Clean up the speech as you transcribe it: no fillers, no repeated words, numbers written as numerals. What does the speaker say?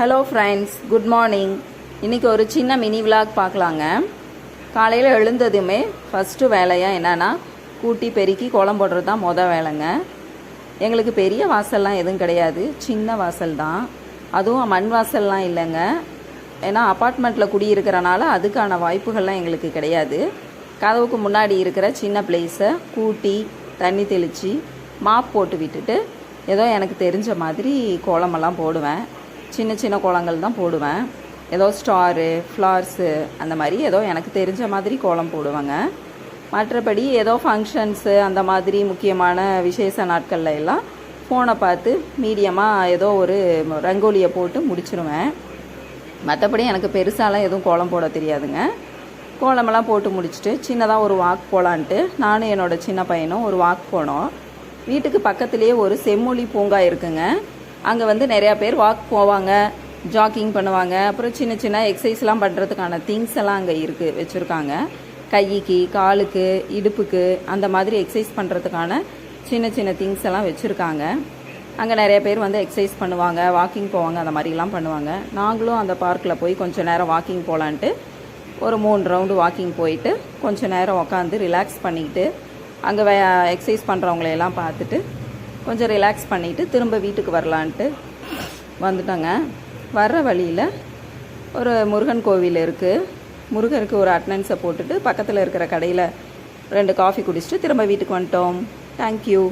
Hello friends, good morning. இன்றைக்கி ஒரு சின்ன மினி விலாக் பார்க்கலாங்க. காலையில் எழுந்ததுமே ஃபஸ்ட்டு வேலையாக என்னென்னா கூட்டி பெருக்கி கோலம் போடுறது தான் மொதல் வேலைங்க. எங்களுக்கு பெரிய வாசல்லாம் எதுவும் கிடையாது, சின்ன வாசல் தான். அதுவும் மண் வாசல்லாம் இல்லைங்க. ஏன்னா அப்பார்ட்மெண்ட்டில் குடியிருக்கிறனால அதுக்கான வாய்ப்புகள்லாம் எங்களுக்கு கிடையாது. கதவுக்கு முன்னாடி இருக்கிற சின்ன பிளேஸை கூட்டி தண்ணி தெளித்து மாப் போட்டு விட்டுட்டு ஏதோ எனக்கு தெரிஞ்ச மாதிரி கோலமெல்லாம் போடுவேன். சின்ன சின்ன கோலங்கள் தான் போடுவேன். ஏதோ ஸ்டாரு, ஃப்ளார்ஸு அந்த மாதிரி ஏதோ எனக்கு தெரிஞ்ச மாதிரி கோலம் போடுவேங்க. மற்றபடி ஏதோ ஃபங்க்ஷன்ஸு அந்த மாதிரி முக்கியமான விசேஷ நாட்களில் எல்லாம் ஃபோனை பார்த்து மீடியமாக ஏதோ ஒரு ரங்கோலியை போட்டு முடிச்சிருவேன். மற்றபடி எனக்கு பெருசாலாம் எதுவும் கோலம் போட தெரியாதுங்க. கோலமெல்லாம் போட்டு முடிச்சுட்டு சின்னதாக ஒரு வாக் போகலான்ட்டு நானும் என்னோடய சின்ன பையனும் ஒரு வாக் போனோம். வீட்டுக்கு பக்கத்துலேயே ஒரு செம்மொழி பூங்கா இருக்குங்க. அங்கே நிறையா பேர் வாக் போவாங்க, ஜாக்கிங் பண்ணுவாங்க. அப்புறம் சின்ன சின்ன எக்ஸசைஸ்லாம் பண்ணுறதுக்கான திங்ஸ் எல்லாம் அங்கே வச்சுருக்காங்க. கைக்கு, காலுக்கு, இடுப்புக்கு அந்த மாதிரி எக்ஸசைஸ் பண்ணுறதுக்கான சின்ன சின்ன திங்ஸ் எல்லாம் வச்சுருக்காங்க. அங்கே நிறைய பேர் எக்ஸசைஸ் பண்ணுவாங்க, வாக்கிங் போவாங்க, அந்த மாதிரிலாம் பண்ணுவாங்க. நாங்களும் அந்த பார்க்கில் போய் கொஞ்சம் நேரம் வாக்கிங் போகலான்ட்டு ஒரு 3 ரவுண்டு வாக்கிங் போயிட்டு கொஞ்சம் நேரம் உட்காந்து ரிலாக்ஸ் பண்ணிக்கிட்டு அங்கே எக்ஸசைஸ் பண்ணுறவங்களையெல்லாம் பார்த்துட்டு கொஞ்சம் ரிலாக்ஸ் பண்ணிவிட்டு திரும்ப வீட்டுக்கு வரலான்ட்டு வந்துட்டோங்க. வர்ற வழியில் ஒரு முருகன் கோவில் இருக்குது. முருகருக்கு ஒரு அட்டனன்ஸை போட்டுட்டு பக்கத்தில் இருக்கிற கடையில் 2 காஃபி குடிச்சிட்டு திரும்ப வீட்டுக்கு வந்துட்டோம். தேங்க்யூ.